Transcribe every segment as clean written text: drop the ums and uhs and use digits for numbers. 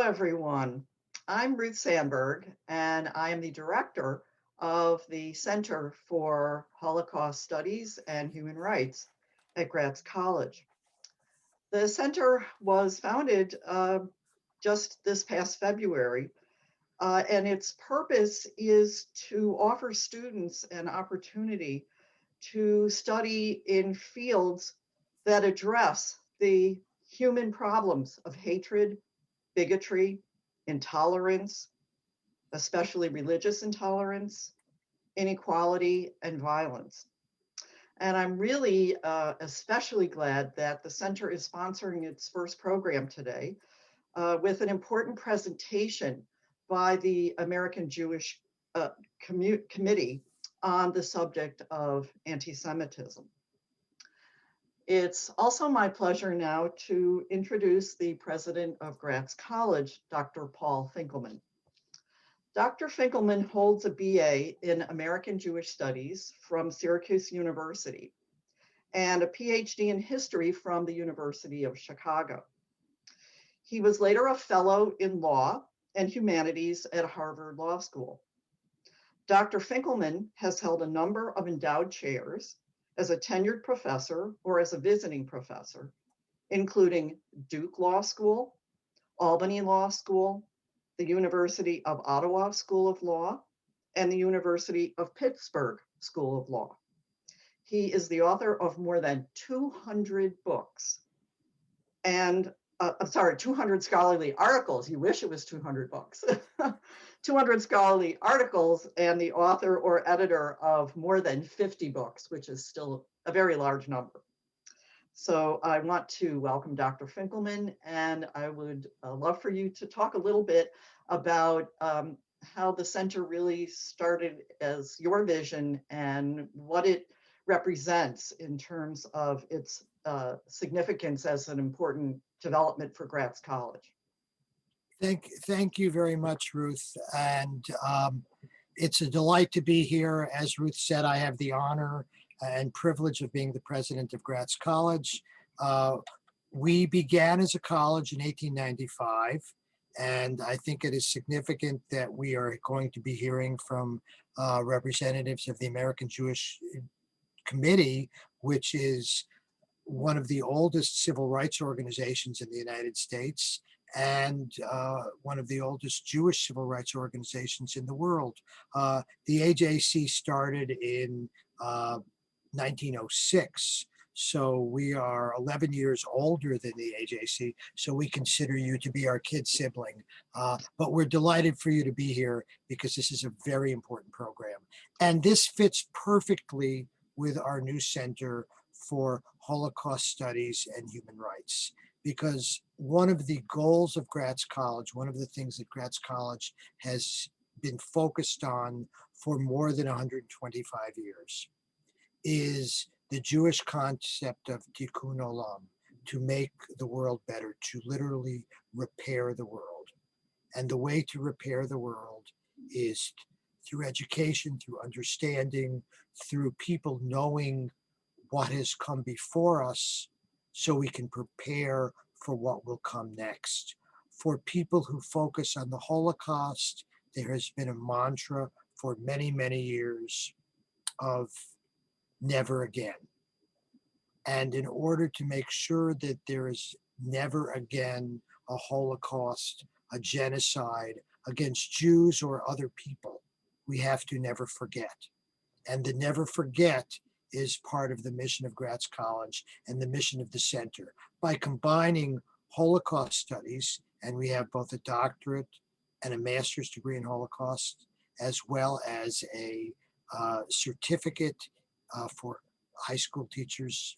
everyone. I'm Ruth Sandberg, and I am the director of the Center for Holocaust Studies and Human Rights at Gratz College. The center was founded just this past February, and its purpose is to offer students an opportunity to study in fields that address the human problems of hatred, bigotry, intolerance, especially religious intolerance, inequality, and violence. And I'm really especially glad that the center is sponsoring its first program today with an important presentation by the American Jewish Committee on the subject of anti-Semitism. It's also my pleasure now to introduce the president of Gratz College, Dr. Paul Finkelman. Dr. Finkelman holds a BA in American Jewish Studies from Syracuse University and a PhD in history from the University of Chicago. He was later a fellow in law and humanities at Harvard Law School. Dr. Finkelman has held a number of endowed chairs as a tenured professor or as a visiting professor, including Duke Law School, Albany Law School, the University of Ottawa School of Law, and the University of Pittsburgh School of Law. He is the author of more than 200 books and 200 scholarly articles. You wish it was 200 books. 200 scholarly articles and the author or editor of more than 50 books, which is still a very large number. So I want to welcome Dr. Finkelman, and I would love for you to talk a little bit about how the center really started as your vision and what it represents in terms of its significance as an important development for Gratz College. Thank you very much, Ruth. And it's a delight to be here. As Ruth said, I have the honor and privilege of being the president of Gratz College. We began as a college in 1895, and I think it is significant that we are going to be hearing from representatives of the American Jewish Committee, which is one of the oldest civil rights organizations in the United States and one of the oldest Jewish civil rights organizations in the world. The AJC started in 1906. So we are 11 years older than the AJC, so we consider you to be our kid sibling. But we're delighted for you to be here because this is a very important program. And this fits perfectly with our new Center for Holocaust Studies and Human Rights. Because one of the goals of Gratz College, one of the things that Gratz College has been focused on for more than 125 years is the Jewish concept of tikkun olam, to make the world better, to literally repair the world. And the way to repair the world is through education, through understanding, through people knowing what has come before us so we can prepare for what will come next. For people who focus on the Holocaust, there has been a mantra for many, many years of never again. And in order to make sure that there is never again a Holocaust, a genocide against Jews or other people, we have to never forget. And the never forget is part of the mission of Gratz College and the mission of the center. By combining Holocaust studies, and we have both a doctorate and a master's degree in Holocaust, as well as a certificate for high school teachers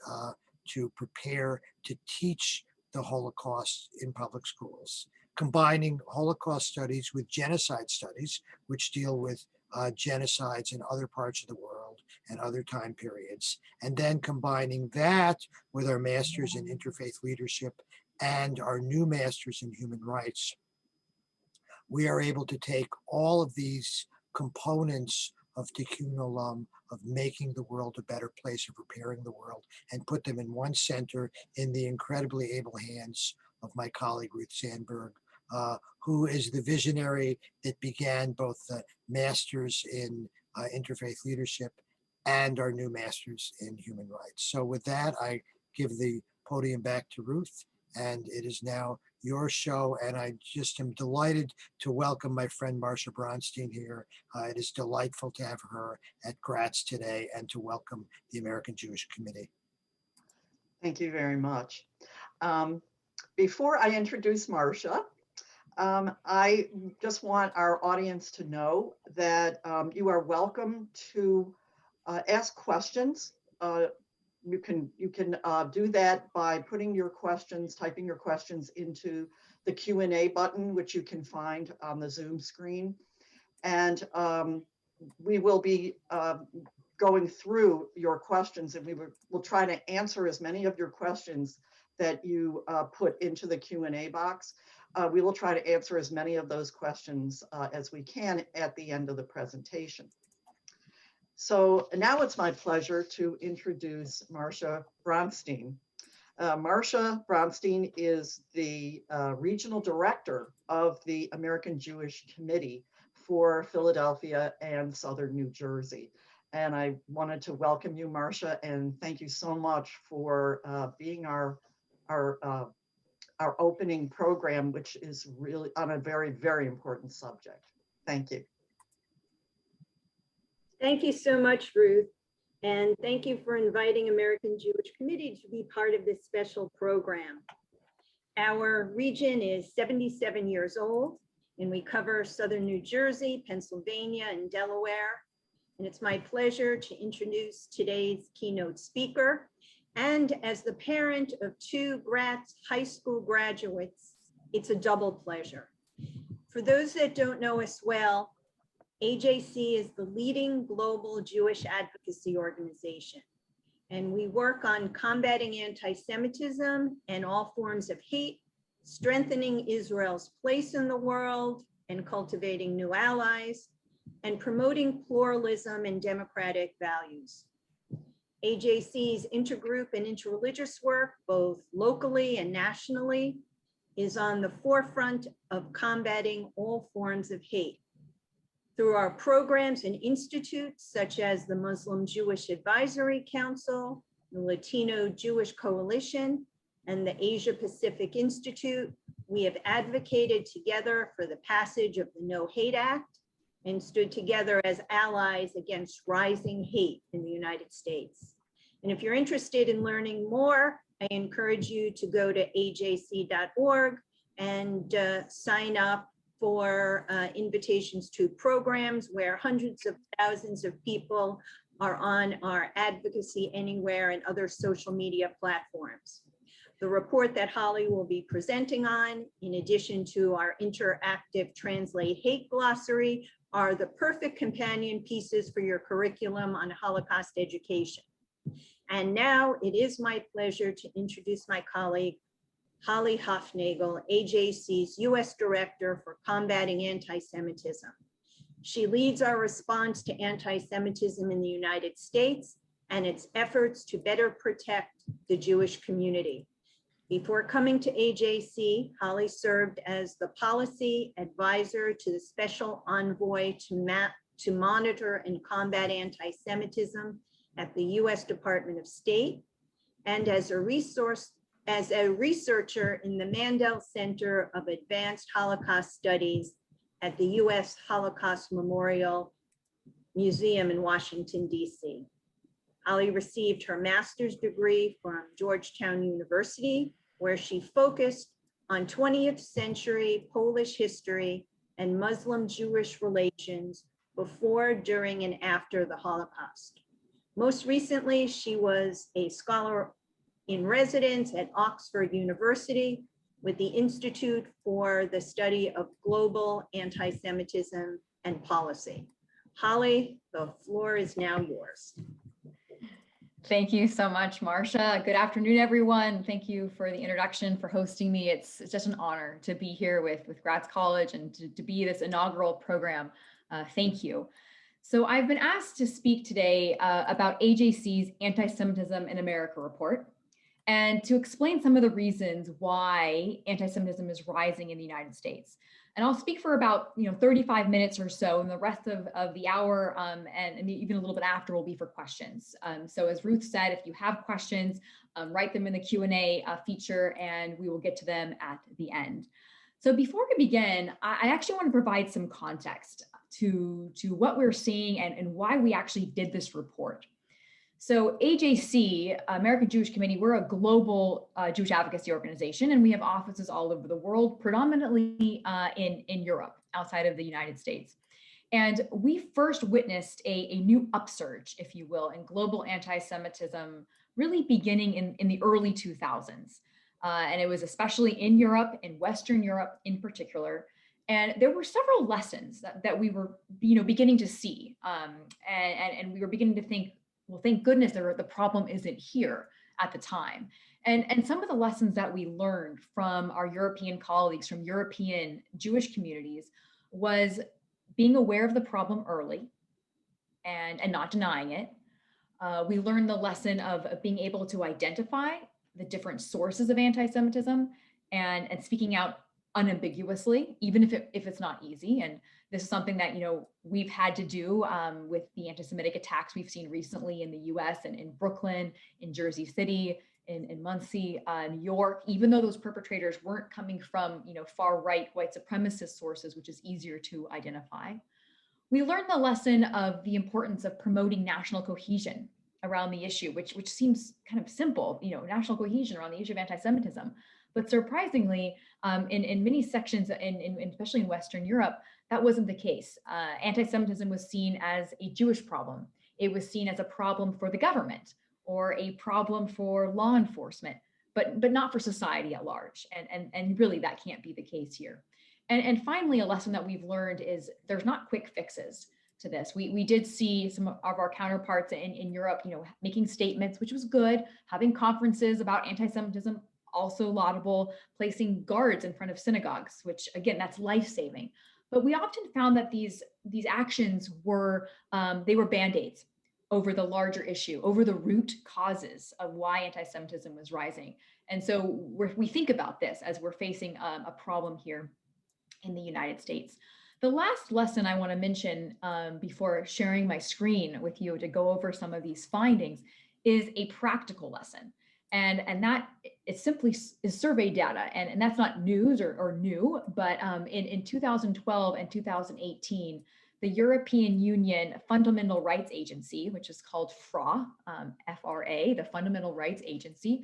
to prepare to teach the Holocaust in public schools. Combining Holocaust studies with genocide studies, which deal with genocides in other parts of the world and other time periods, and then combining that with our masters in interfaith leadership and our new masters in human rights, we are able to take all of these components of tikkun olam, of making the world a better place, of repairing the world, and put them in one center in the incredibly able hands of my colleague Ruth Sandberg, who is the visionary that began both the Masters in Interfaith Leadership and our new Masters in Human Rights. So with that, I give the podium back to Ruth, and it is now your show. And I just am delighted to welcome my friend Marcia Bronstein here. It is delightful to have her at Gratz today and to welcome the American Jewish Committee. Thank you very much. Before I introduce Marcia, I just want our audience to know that you are welcome to ask questions. You can do that by putting your questions, typing your questions into the Q&A button, which you can find on the Zoom screen. And we will be going through your questions, and we'll try to answer as many of your questions that you put into the Q&A box. We will try to answer as many of those questions as we can at the end of the presentation. So now it's my pleasure to introduce Marcia Bronstein. Marcia Bronstein is the regional director of the American Jewish Committee for Philadelphia and Southern New Jersey. And I wanted to welcome you, Marcia, and thank you so much for being our opening program, which is really on a very, very important subject. Thank you. Thank you so much, Ruth. And thank you for inviting American Jewish Committee to be part of this special program. Our region is 77 years old, and we cover Southern New Jersey, Pennsylvania, and Delaware. And it's my pleasure to introduce today's keynote speaker. And as the parent of 2 Gratz High School graduates, it's a double pleasure. For those that don't know us well, AJC is the leading global Jewish advocacy organization, and we work on combating anti-Semitism and all forms of hate, strengthening Israel's place in the world, and cultivating new allies, and promoting pluralism and democratic values. AJC's intergroup and interreligious work, both locally and nationally, is on the forefront of combating all forms of hate. Through our programs and institutes, such as the Muslim Jewish Advisory Council, the Latino Jewish Coalition, and the Asia Pacific Institute, we have advocated together for the passage of the No Hate Act and stood together as allies against rising hate in the United States. And if you're interested in learning more, I encourage you to go to ajc.org and sign up for invitations to programs where hundreds of thousands of people are on our Advocacy Anywhere and other social media platforms. The report that Holly will be presenting on, in addition to our interactive Translate Hate glossary, are the perfect companion pieces for your curriculum on Holocaust education. And now it is my pleasure to introduce my colleague, Holly Huffnagle, AJC's U.S. Director for Combating Anti-Semitism. She leads our response to anti-Semitism in the United States and its efforts to better protect the Jewish community. Before coming to AJC, Holly served as the policy advisor to the Special Envoy to monitor and combat anti-Semitism at the U.S. Department of State, and as a researcher in the Mandel Center of Advanced Holocaust Studies at the U.S. Holocaust Memorial Museum in Washington, D.C. Holly received her master's degree from Georgetown University, where she focused on 20th century Polish history and Muslim-Jewish relations before, during, and after the Holocaust. Most recently, she was a scholar in residence at Oxford University with the Institute for the Study of Global Anti-Semitism and Policy. Holly, the floor is now yours. Thank you so much, Marcia. Good afternoon, everyone. Thank you for the introduction, for hosting me. It's just an honor to be here with Gratz College and to be this inaugural program. Thank you. So I've been asked to speak today about AJC's Anti-Semitism in America report. and to explain some of the reasons why anti-Semitism is rising in the United States. And I'll speak for about 35 minutes or so, and the rest of the hour and even a little bit after will be for questions. So as Ruth said, if you have questions, write them in the Q&A feature, and we will get to them at the end. So before we begin, I actually want to provide some context to what we're seeing and why we actually did this report. So AJC, American Jewish Committee, we're a global Jewish advocacy organization, and we have offices all over the world, predominantly in Europe, outside of the United States. And we first witnessed a new upsurge, if you will, in global anti-Semitism, really beginning in the early 2000s. And it was especially in Europe, in Western Europe in particular. And there were several lessons that we were beginning to see. And we were beginning to think, well, thank goodness the problem isn't here at the time. And some of the lessons that we learned from our European colleagues, from European Jewish communities, was being aware of the problem early and not denying it. We learned the lesson of being able to identify the different sources of anti-Semitism and speaking out unambiguously, even if it's not easy. And this is something that we've had to do with the anti-Semitic attacks we've seen recently in the U.S. and in Brooklyn, in Jersey City, in Muncie, New York. Even though those perpetrators weren't coming from far right white supremacist sources, which is easier to identify. We learned the lesson of the importance of promoting national cohesion around the issue, which seems kind of simple, national cohesion around the issue of anti-Semitism. But surprisingly, in many sections, especially in Western Europe, that wasn't the case. Anti-Semitism was seen as a Jewish problem. It was seen as a problem for the government or a problem for law enforcement, but not for society at large. And really, that can't be the case here. And finally, a lesson that we've learned is there's not quick fixes to this. We did see some of our counterparts in Europe, making statements, which was good, having conferences about anti-Semitism, also laudable, placing guards in front of synagogues, which again, that's life-saving. But we often found that these actions were Band-Aids over the larger issue, over the root causes of why anti-Semitism was rising. And so we think about this as we're facing a problem here in the United States. The last lesson I want to mention before sharing my screen with you to go over some of these findings is a practical lesson. And that it simply is survey data. And that's not news or new, but in 2012 and 2018, the European Union Fundamental Rights Agency, which is called FRA, F-R-A, the Fundamental Rights Agency,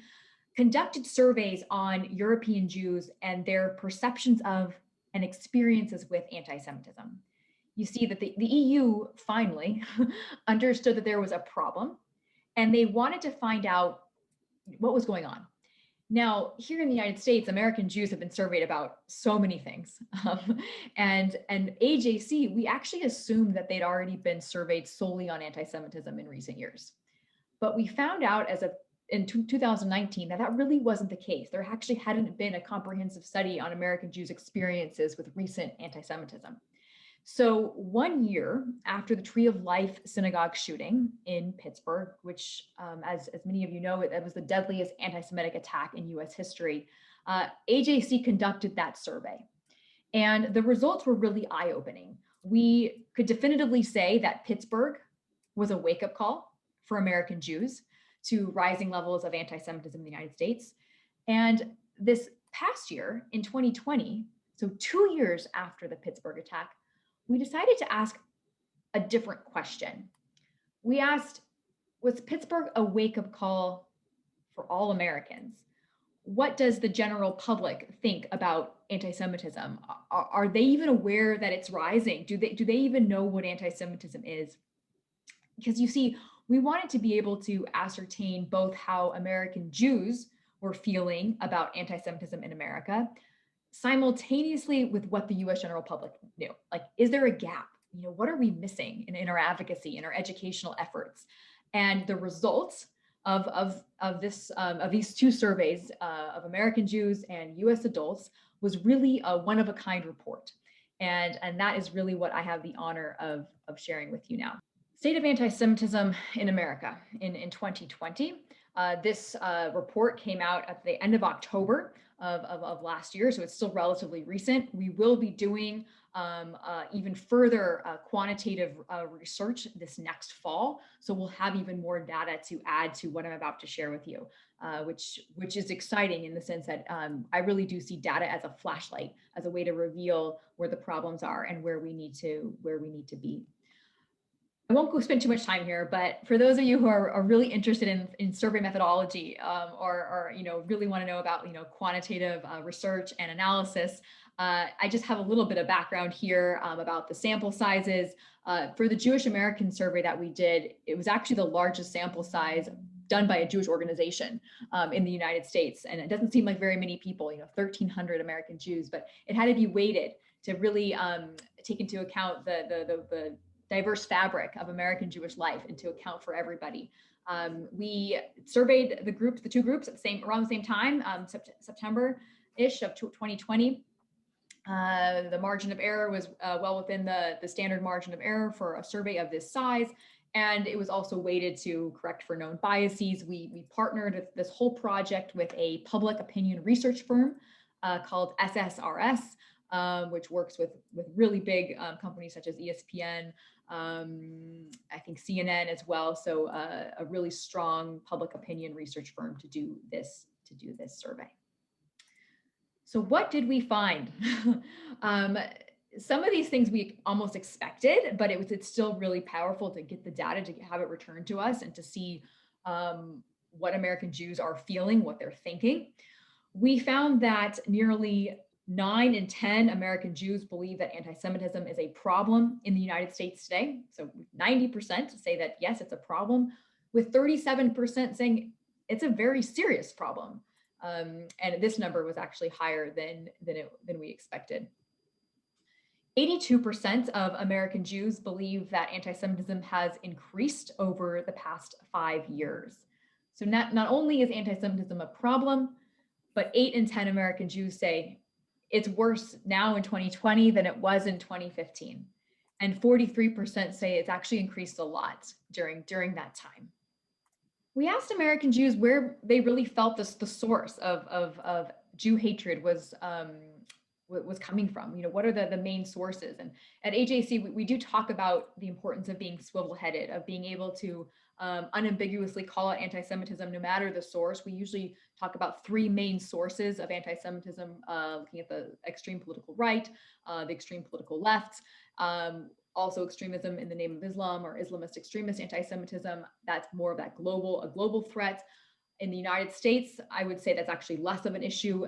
conducted surveys on European Jews and their perceptions of and experiences with anti-Semitism. You see that the EU finally understood that there was a problem, and they wanted to find out what was going on. Now, here in the United States, American Jews have been surveyed about so many things. And AJC, we actually assumed that they'd already been surveyed solely on anti-Semitism in recent years. But we found out in 2019 that really wasn't the case. There actually hadn't been a comprehensive study on American Jews' experiences with recent anti-Semitism. So 1 year after the Tree of Life synagogue shooting in Pittsburgh, which as many of you know, it was the deadliest anti-Semitic attack in US history, AJC conducted that survey. And the results were really eye-opening. We could definitively say that Pittsburgh was a wake-up call for American Jews to rising levels of anti-Semitism in the United States. And this past year, in 2020, so 2 years after the Pittsburgh attack, we decided to ask a different question. We asked, was Pittsburgh a wake-up call for all Americans? What does the general public think about anti-Semitism? Are they even aware that it's rising? Do they even know what anti-Semitism is? Because you see, we wanted to be able to ascertain both how American Jews were feeling about anti-Semitism in America, simultaneously with what the US general public knew. Like, is there a gap? What are we missing in our advocacy, in our educational efforts? And the results of these two surveys of American Jews and US adults was really a one-of-a-kind report. And that is really what I have the honor of sharing with you now. State of Antisemitism in America in 2020. This report came out at the end of October of last year, so it's still relatively recent. We will be doing even further quantitative research this next fall. So we'll have even more data to add to what I'm about to share with you, which is exciting in the sense that I really do see data as a flashlight, as a way to reveal where the problems are and where we need to be. I won't go spend too much time here, but for those of you who are really interested in survey methodology or really want to know about quantitative research and analysis, I just have a little bit of background here about the sample sizes. For the Jewish American survey that we did, it was actually the largest sample size done by a Jewish organization in the United States. And it doesn't seem like very many people, 1,300 American Jews, but it had to be weighted to really take into account the diverse fabric of American Jewish life and to account for everybody. We surveyed the two groups at around the same time, September-ish of 2020. The margin of error was well within the standard margin of error for a survey of this size. And it was also weighted to correct for known biases. We partnered with this whole project with a public opinion research firm called SSRS, which works with really big companies such as ESPN, I think CNN as well. So a really strong public opinion research firm to do this survey. So what did we find? Some of these things we almost expected, but it's still really powerful to get the data, to have it returned to us and to see what American Jews are feeling, what they're thinking. We found that nearly 9 in 10 American Jews believe that anti-Semitism is a problem in the United States today. So 90% say that, yes, it's a problem, with 37% saying it's a very serious problem. And this number was actually higher than we expected. 82% of American Jews believe that anti-Semitism has increased over the past 5 years. So not only is anti-Semitism a problem, but 8 in 10 American Jews say it's worse now in 2020 than it was in 2015. And 43% say it's actually increased a lot during that time. We asked American Jews where they really felt the source of Jew hatred was coming from. What are the main sources? And at AJC, we do talk about the importance of being swivel-headed, of being able to unambiguously call out anti-Semitism no matter the source. We usually talk about 3 main sources of anti-Semitism, looking at the extreme political right, the extreme political left, also extremism in the name of Islam or Islamist extremist anti-Semitism. That's more of that global threat. In the United States, I would say that's actually less of an issue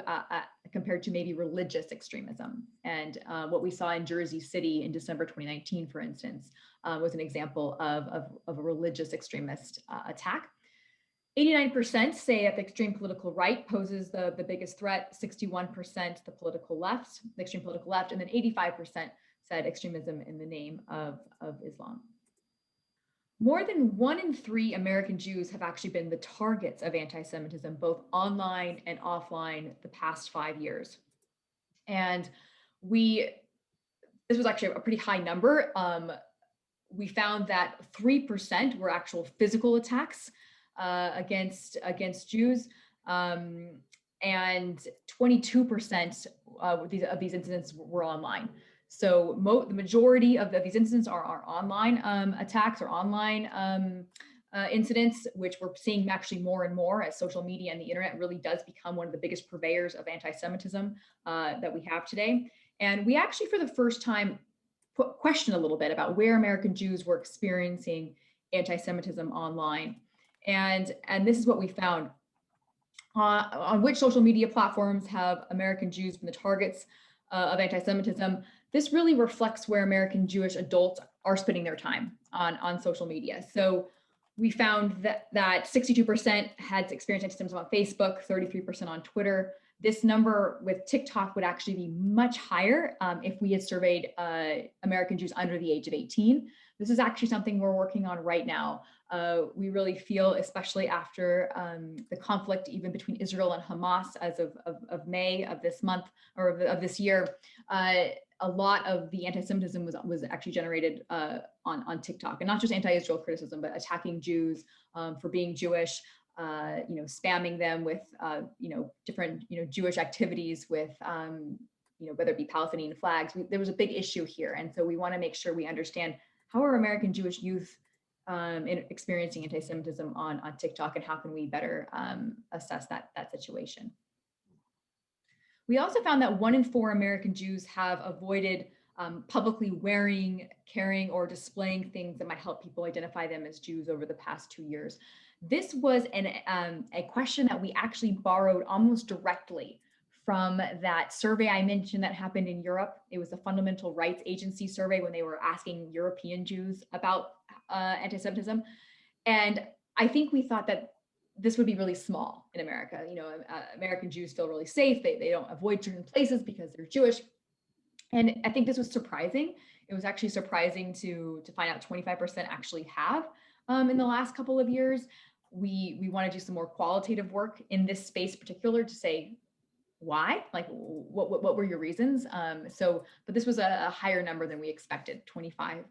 compared to maybe religious extremism. And what we saw in Jersey City in December 2019, for instance, was an example of a religious extremist attack. 89% say that the extreme political right poses the biggest threat, 61% the political left, the extreme political left, and then 85% said extremism in the name of Islam. More than 1 in 3 American Jews have actually been the targets of anti-Semitism, both online and offline, the past 5 years. And this was actually a pretty high number. We found that 3% were actual physical attacks against Jews, and 22% of these incidents were online. So the majority of these incidents are online attacks or online incidents, which we're seeing actually more and more as social media and the internet really does become one of the biggest purveyors of anti-Semitism that we have today. And we actually, for the first time, questioned a little bit about where American Jews were experiencing anti-Semitism online. And this is what we found. On which social media platforms have American Jews been the targets of anti-Semitism? This really reflects where American Jewish adults are spending their time on social media. So we found that 62% had experienced anti-Semitism on Facebook, 33% on Twitter. This number with TikTok would actually be much higher if we had surveyed American Jews under the age of 18. This is actually something we're working on right now. We really feel, especially after the conflict even between Israel and Hamas as of May of this month or of this year, a lot of the anti-Semitism was actually generated on TikTok, and not just anti-Israel criticism, but attacking Jews for being Jewish, spamming them with, different, Jewish activities with, whether it be Palestinian flags. There was a big issue here. And so we want to make sure we understand how are American Jewish youth experiencing anti-Semitism on TikTok, and how can we better assess that situation. We also found that 1 in 4 American Jews have avoided publicly wearing, carrying, or displaying things that might help people identify them as Jews over the past 2 years. This was a question that we actually borrowed almost directly from that survey I mentioned that happened in Europe. It was the Fundamental Rights Agency survey when they were asking European Jews about anti-Semitism. And I think we thought that this would be really small in America. American Jews feel really safe. They don't avoid certain places because they're Jewish. And I think this was surprising. It was actually surprising to find out 25% actually have in the last couple of years. We want to do some more qualitative work in this space, particular, to say why, like what were your reasons? But this was a higher number than we expected, 25%.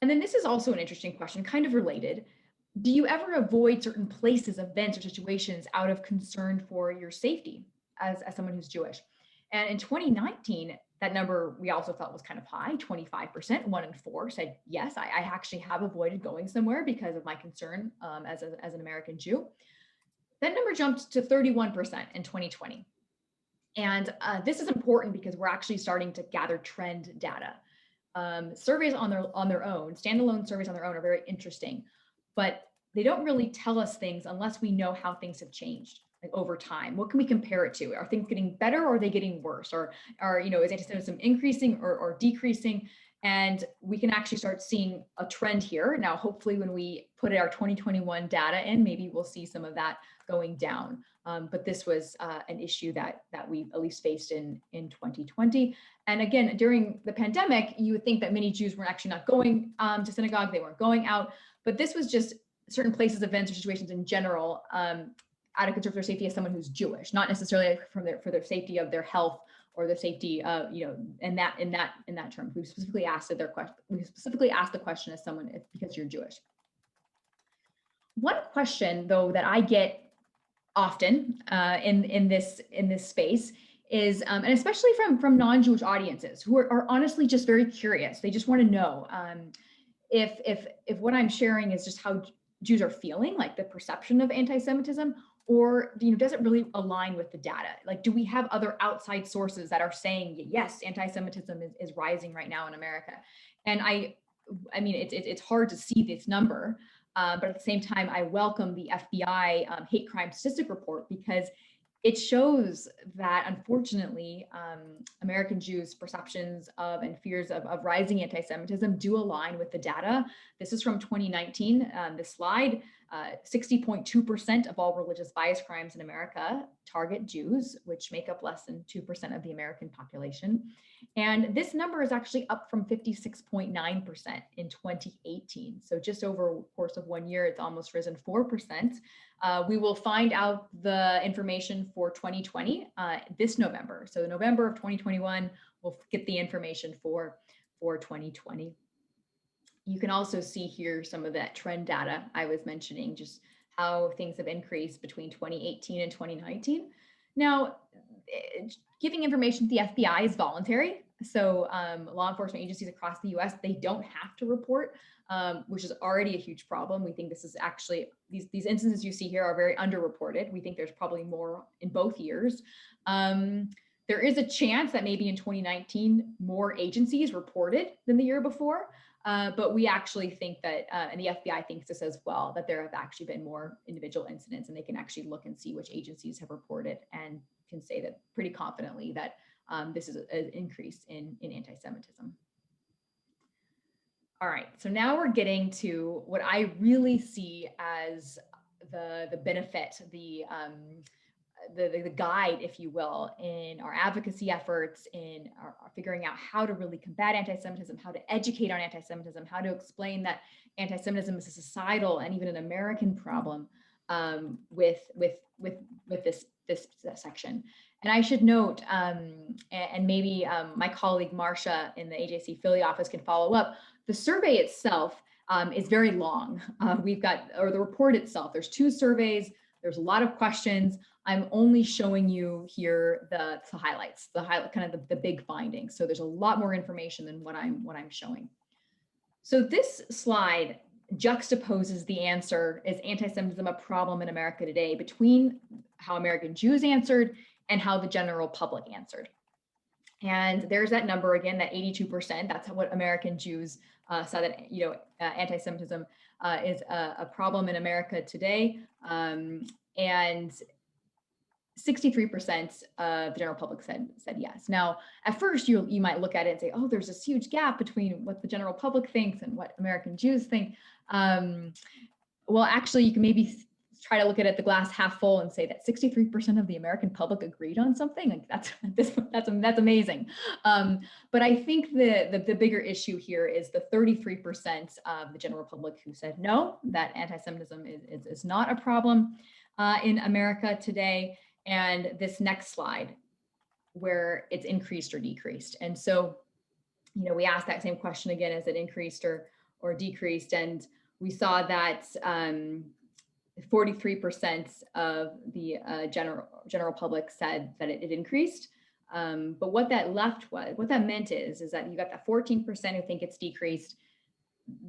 And then this is also an interesting question, kind of related. Do you ever avoid certain places, events, or situations out of concern for your safety as someone who's Jewish? And in 2019, that number we also felt was kind of high, 25%, 1 in 4 said, yes, I actually have avoided going somewhere because of my concern as an American Jew. That number jumped to 31% in 2020. And this is important because we're actually starting to gather trend data. Surveys on their own, standalone surveys on their own, are very interesting, but they don't really tell us things unless we know how things have changed, like over time. What can we compare it to? Are things getting better, or are they getting worse? Or is anti-Semitism increasing or decreasing? And we can actually start seeing a trend here. Now, hopefully when we put our 2021 data in, maybe we'll see some of that going down. But this was an issue that we at least faced in 2020. And again, during the pandemic, you would think that many Jews were actually not going to synagogue, they weren't going out, but this was just certain places, events, or situations in general out of concern for their safety as someone who's Jewish, not necessarily for their safety of their health or the safety, in that term. We specifically asked the question as someone, because you're Jewish. One question, though, that I get often in this space is, and especially from non-Jewish audiences who are honestly just very curious. They just want to know if what I'm sharing is just how Jews are feeling, like the perception of anti-Semitism, or does it really align with the data? Like, do we have other outside sources that are saying, yes, anti-Semitism is rising right now in America? And I mean, it's hard to see this number, but at the same time, I welcome the FBI hate crime statistic report, because it shows that, unfortunately, American Jews' perceptions of and fears of rising anti-Semitism do align with the data. This is from 2019. This slide, 60.2% of all religious bias crimes in America target Jews, which make up less than 2% of the American population. And this number is actually up from 56.9% in 2018. So just over the course of 1 year, it's almost risen 4%. We will find out the information for 2020 this November. So November of 2021, we'll get the information for 2020. You can also see here some of that trend data I was mentioning, just how things have increased between 2018 and 2019. Now, giving information to the FBI is voluntary. So law enforcement agencies across the US, they don't have to report, which is already a huge problem. We think this is actually, these instances you see here are very underreported. We think there's probably more in both years. There is a chance that maybe in 2019, more agencies reported than the year before. But we actually think that, and the FBI thinks this as well, that there have actually been more individual incidents, and they can actually look and see which agencies have reported and can say that pretty confidently that this is an increase in anti-Semitism. All right, so now we're getting to what I really see as the benefit, the guide, if you will, in our advocacy efforts, in our figuring out how to really combat anti-Semitism, how to educate on anti-Semitism, how to explain that anti-Semitism is a societal and even an American problem with this section. And I should note, and maybe my colleague Marcia in the AJC Philly office can follow up, the survey itself is very long. We've got, or the report itself, there's 2 surveys, there's a lot of questions. I'm only showing you here the highlights, kind of the big findings. So there's a lot more information than what I'm showing. So this slide juxtaposes the answer, is anti-Semitism a problem in America today, between how American Jews answered and how the general public answered. And there's that number again, that 82%. That's what American Jews said, that, you know, anti-Semitism is a problem in America today. And 63% of the general public said yes. Now, at first, you might look at it and say, oh, there's this huge gap between what the general public thinks and what American Jews think. Well, actually, you can maybe try to look at it the glass half full and say that 63% of the American public agreed on something. Like that's amazing. But I think the bigger issue here is the 33% of the general public who said no, that anti-Semitism is not a problem in America today. And this next slide, where it's increased or decreased. And so, you know, we asked that same question again, is it increased or decreased? And we saw that 43% of the general public said that it increased. But what that meant is that you got that 14% who think it's decreased.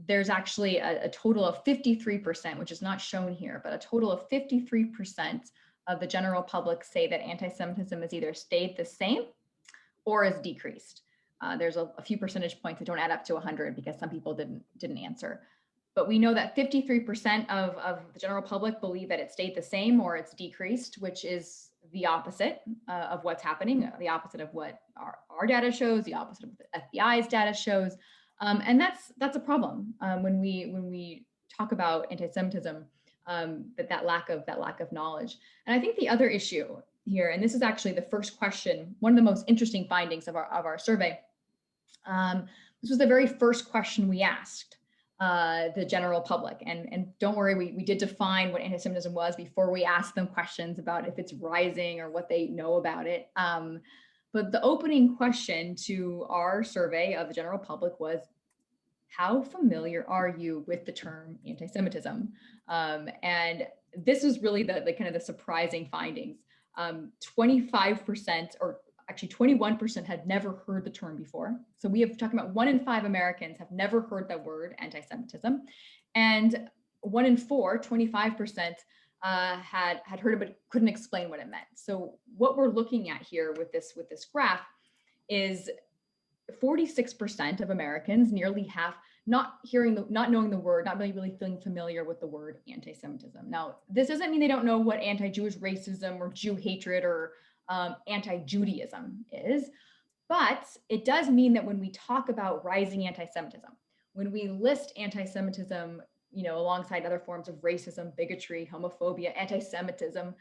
There's actually a total of 53%, which is not shown here, but a total of 53% of the general public say that anti-Semitism has either stayed the same or has decreased. There's a few percentage points that don't add up to 100 because some people didn't answer. But we know that 53% of the general public believe that it stayed the same or it's decreased, which is the opposite of what's happening, the opposite of what our data shows, the opposite of the FBI's data shows. And that's a problem when we talk about anti-Semitism, that lack of knowledge. And I think the other issue here, and this is actually the first question, one of the most interesting findings of our survey. This was the very first question we asked the general public. And don't worry, we did define what anti-Semitism was before we asked them questions about if it's rising or what they know about it. But the opening question to our survey of the general public was, how familiar are you with the term anti-Semitism? And this was really the kind of the surprising findings. 25%, or actually 21%, had never heard the term before. So we have talking about 1 in 5 Americans have never heard the word anti-Semitism, and 1 in 4, 25%, had heard it but couldn't explain what it meant. So what we're looking at here with this graph is 46% of Americans, nearly half, not knowing the word, not really feeling familiar with the word anti-Semitism. Now, this doesn't mean they don't know what anti-Jewish racism or Jew hatred or anti-Judaism is, but it does mean that when we talk about rising anti-Semitism, when we list anti-Semitism, you know, alongside other forms of racism, bigotry, homophobia, anti-Semitism,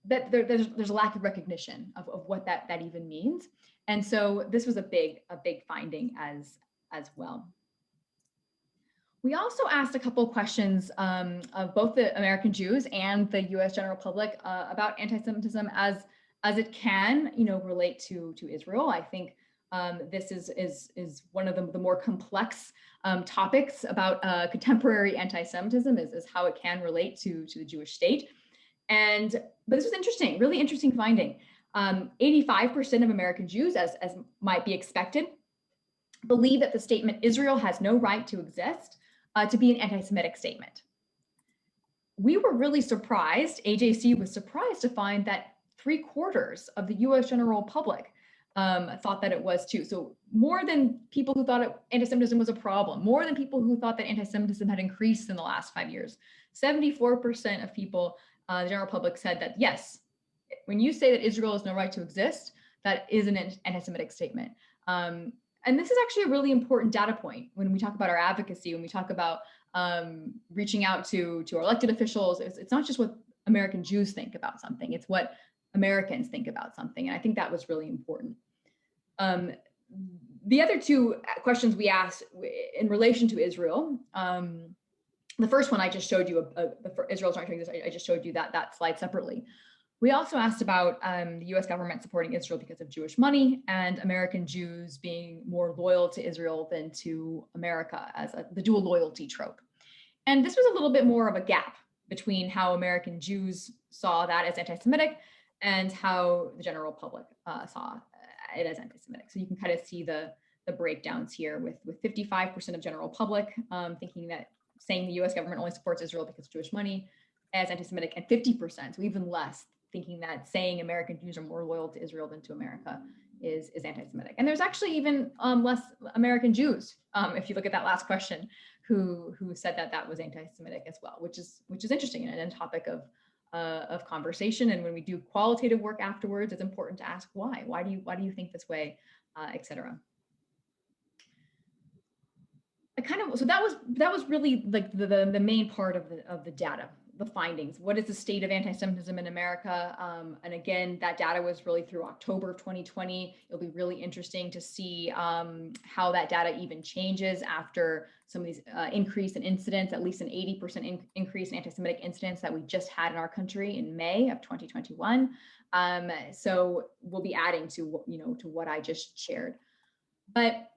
that there's a lack of recognition of what that even means. And so this was a big finding as well. We also asked a couple of questions of both the American Jews and the U.S. general public about anti-Semitism as it can, you know, relate to Israel. I think this is one of the more complex topics about contemporary anti-Semitism is how it can relate to the Jewish state. But this was interesting, really interesting finding. 85% of American Jews, as might be expected, believe that the statement Israel has no right to exist to be an anti-Semitic statement. We were really surprised, AJC was surprised to find that 3/4 of the US general public thought that it was too. So more than people who thought anti-Semitism was a problem, more than people who thought that anti-Semitism had increased in the last 5 years. 74% of people, the general public, said that yes, when you say that Israel has no right to exist, that is an anti-Semitic statement. And this is actually a really important data point when we talk about our advocacy, when we talk about reaching out to our elected officials. It's not just what American Jews think about something, it's what Americans think about something. And I think that was really important. The other 2 questions we asked in relation to Israel, the first one I just showed you, Israel's not doing this, I just showed you that slide separately. We also asked about the US government supporting Israel because of Jewish money and American Jews being more loyal to Israel than to America as the dual loyalty trope. And this was a little bit more of a gap between how American Jews saw that as anti-Semitic and how the general public saw it as anti-Semitic. So you can kind of see the breakdowns here with 55% of general public thinking that saying the US government only supports Israel because of Jewish money as anti-Semitic, and 50%, so even less, thinking that saying American Jews are more loyal to Israel than to America is anti-Semitic. And there's actually even less American Jews, if you look at that last question, who said that that was anti-Semitic as well, which is interesting and a topic of conversation. And when we do qualitative work afterwards, it's important to ask why. Why do you think this way, et cetera. So that was really like the main part of the data, the findings. What is the state of anti-Semitism in America? And again, that data was really through October of 2020. It'll be really interesting to see how that data even changes after some of these increase in incidents, at least an 80% increase in anti-Semitic incidents that we just had in our country in May of 2021. So we'll be adding to what I just shared. But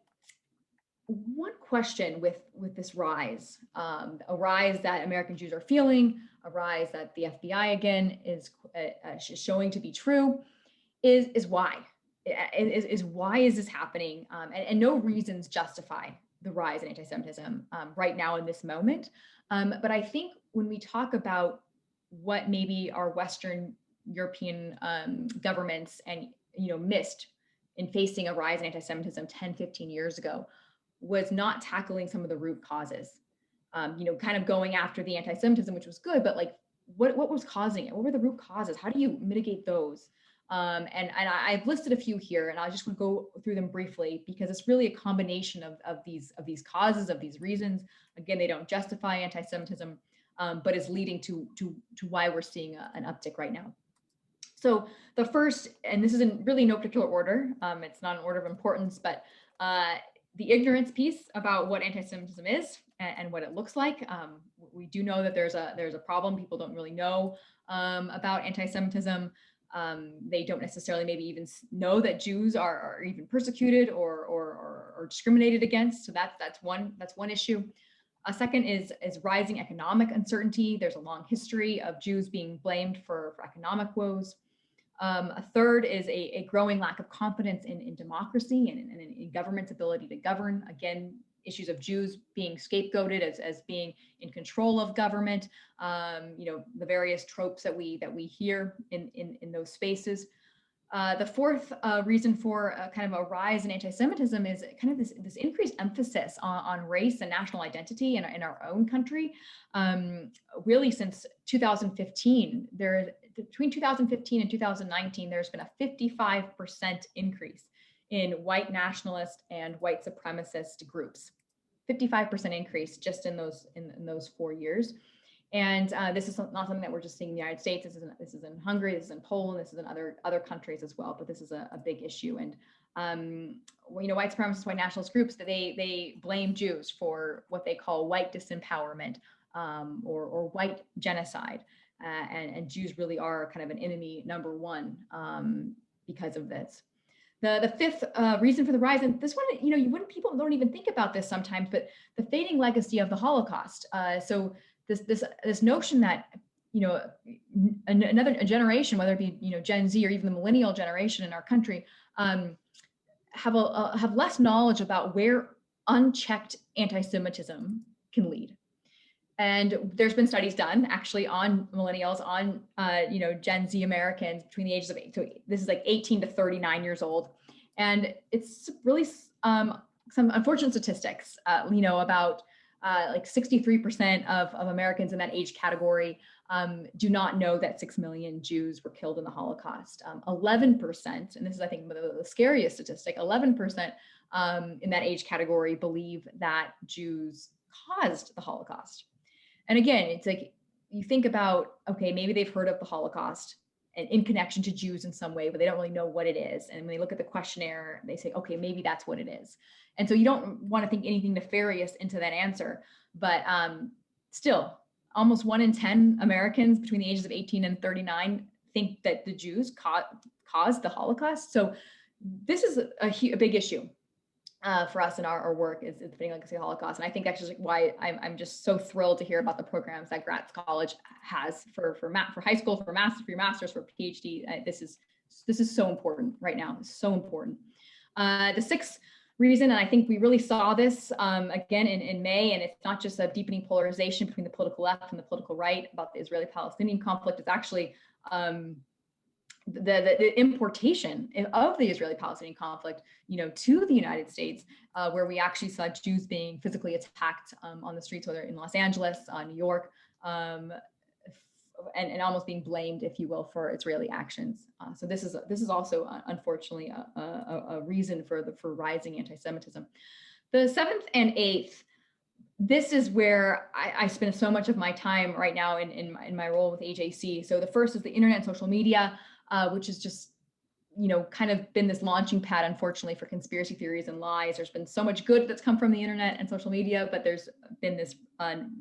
one question with this rise, a rise that American Jews are feeling, a rise that the FBI again is showing to be true, is why? Why is this happening? And no reasons justify the rise in anti-Semitism right now in this moment. But I think when we talk about what maybe our Western European governments and missed in facing a rise in anti-Semitism 10, 15 years ago, was not tackling some of the root causes, kind of going after the anti-Semitism, which was good, but like what was causing it? What were the root causes? How do you mitigate those? And I've listed a few here, and I just want to go through them briefly because it's really a combination of these causes, of these reasons. Again, they don't justify anti-Semitism, but is leading to why we're seeing an uptick right now. So the first, and this is in really no particular order, it's not an order of importance, but the ignorance piece about what anti-Semitism is and what it looks like. We do know that there's a problem. People don't really know about anti-Semitism. They don't necessarily maybe even know that Jews are even persecuted or discriminated against. So that's one issue. A second is rising economic uncertainty. There's a long history of Jews being blamed for economic woes. A third is a growing lack of confidence in democracy and in government's ability to govern. Again, issues of Jews being scapegoated as being in control of government. The various tropes that we hear in those spaces. The fourth reason for kind of a rise in anti-Semitism is kind of this increased emphasis on race and national identity in our own country. Really, since 2015, between 2015 and 2019, there's been a 55% increase in white nationalist and white supremacist groups. 55% increase just in those 4 years. And this is not something that we're just seeing in the United States. This is in Hungary, this is in Poland, this is in other countries as well. But this is a big issue. And white supremacist, white nationalist groups, they blame Jews for what they call white disempowerment or white genocide. And Jews really are kind of an enemy number one because of this. The fifth reason for the rise, and this one, people don't even think about this sometimes, but the fading legacy of the Holocaust. So this notion that another generation, whether it be Gen Z or even the millennial generation in our country, have less knowledge about where unchecked anti-Semitism can lead. And there's been studies done actually on millennials, on Gen Z Americans between the ages of so this is like 18 to 39 years old, and it's really some unfortunate statistics. About like 63% of Americans in that age category do not know that 6 million Jews were killed in the Holocaust. 11%, and this is I think the scariest statistic, 11% in that age category believe that Jews caused the Holocaust. And again, it's like you think about, okay, maybe they've heard of the Holocaust and in connection to Jews in some way, but they don't really know what it is. And when they look at the questionnaire, they say, okay, maybe that's what it is. And so you don't want to think anything nefarious into that answer. But still, almost 1 in 10 Americans between the ages of 18 and 39 think that the Jews caused the Holocaust. So this is a big issue for us in our work is the Defining Legacy of the Holocaust. And I think actually why I'm just so thrilled to hear about the programs that Gratz College has for high school, for your master's, for PhD. This is so important right now. It's so important. The sixth reason, and I think we really saw this again in May, and it's not just a deepening polarization between the political left and the political right about the Israeli-Palestinian conflict, it's actually the importation of the Israeli-Palestinian conflict, to the United States, where we actually saw Jews being physically attacked on the streets, whether in Los Angeles, New York, and almost being blamed, if you will, for Israeli actions. So this is also unfortunately a reason for rising anti-Semitism. The seventh and eighth, this is where I spend so much of my time right now in my role with AJC. So the first is the internet and social media, which is just, kind of been this launching pad, unfortunately, for conspiracy theories and lies. There's been so much good that's come from the internet and social media, but there's been this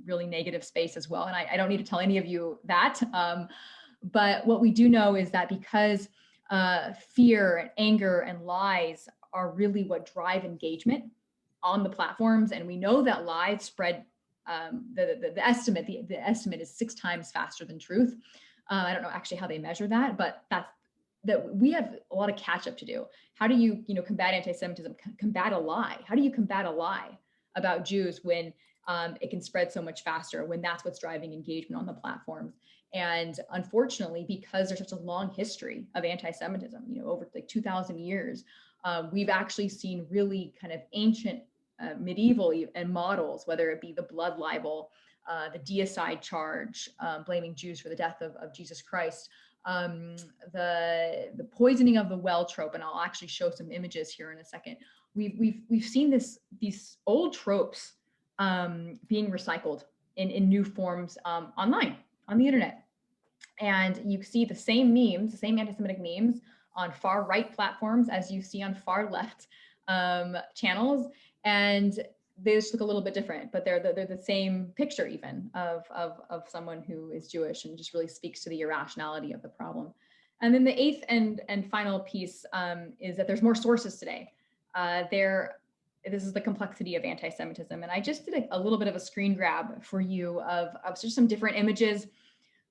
really negative space as well. And I don't need to tell any of you that. But what we do know is that because fear and anger and lies are really what drive engagement on the platforms, and we know that lies spread. The estimate is 6 times faster than truth. I don't know actually how they measure that, but that we have a lot of catch up to do. How do you combat anti-Semitism? Combat a lie. How do you combat a lie about Jews when it can spread so much faster, when that's what's driving engagement on the platforms? And unfortunately, because there's such a long history of anti-Semitism, over like 2,000 years, we've actually seen really kind of ancient medieval and models, whether it be the blood libel, the deicide charge, blaming Jews for the death of Jesus Christ, the poisoning of the well trope, and I'll actually show some images here in a second. We've seen these old tropes being recycled in new forms online, on the internet. And you see the same memes, the same anti-Semitic memes on far right platforms as you see on far left channels. And they just look a little bit different, but they're the same picture even of someone who is Jewish, and just really speaks to the irrationality of the problem. And then the eighth and final piece is that there's more sources today. This is the complexity of anti-Semitism. And I just did a little bit of a screen grab for you of just some different images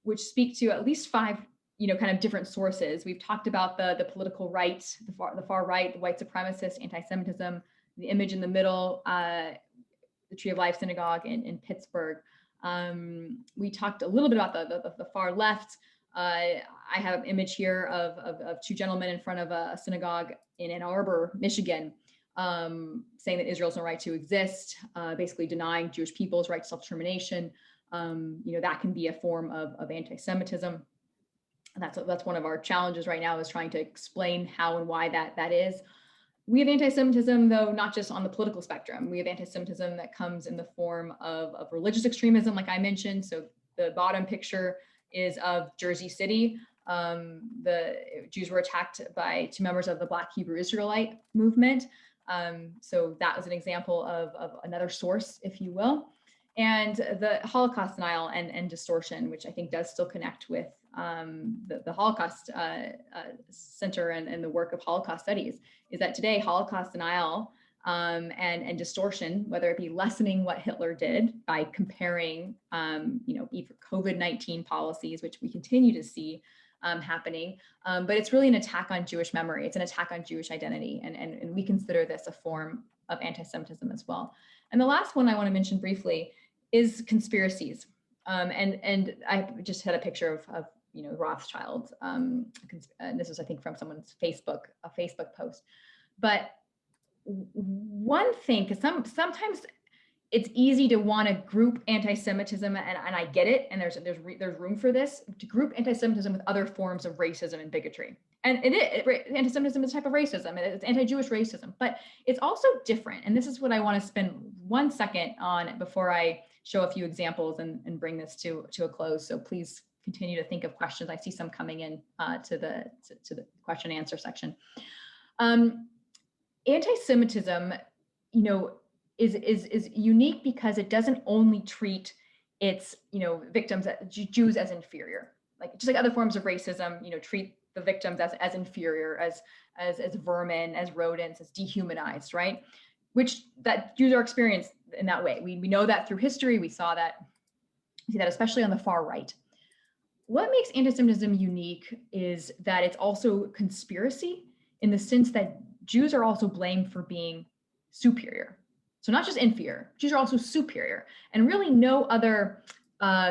which speak to at least 5 kind of different sources. We've talked about the political right, the far right, the white supremacist, anti-Semitism. The image in the middle, the Tree of Life Synagogue in Pittsburgh. We talked a little bit about the far left. I have an image here of 2 gentlemen in front of a synagogue in Ann Arbor, Michigan, saying that Israel has no right to exist, basically denying Jewish people's right to self-determination. That can be a form of anti-Semitism. That's one of our challenges right now, is trying to explain how and why that is. We have anti-Semitism, though, not just on the political spectrum. We have anti-Semitism that comes in the form of religious extremism, like I mentioned. So the bottom picture is of Jersey City. The Jews were attacked by 2 members of the Black Hebrew Israelite movement. So that was an example of another source, if you will. And the Holocaust denial and distortion, which I think does still connect with the Holocaust Center and the work of Holocaust studies, is that today Holocaust denial and distortion, whether it be lessening what Hitler did by comparing, COVID-19 policies, which we continue to see happening, but it's really an attack on Jewish memory. It's an attack on Jewish identity, and we consider this a form of anti-Semitism as well. And the last one I want to mention briefly is conspiracies. And I just had a picture of Rothschild. And this was, I think, from someone's Facebook post. But one thing, because sometimes it's easy to want to group anti-Semitism, and I get it, and there's room for this, to group anti-Semitism with other forms of racism and bigotry. And anti-Semitism is a type of racism. It's anti-Jewish racism, but it's also different. And this is what I want to spend 1 second on before I show a few examples and bring this to a close. So please continue to think of questions. I see some coming in to the question and answer section. Anti-Semitism, is unique because it doesn't only treat its victims, Jews, as inferior. like just like other forms of racism, treat the victims as inferior, as vermin, as rodents, as dehumanized, right? Which that Jews are experienced in that way. We know that through history. We see that especially on the far right. What makes anti-Semitism unique is that it's also conspiracy in the sense that Jews are also blamed for being superior. So not just inferior, Jews are also superior. And really no other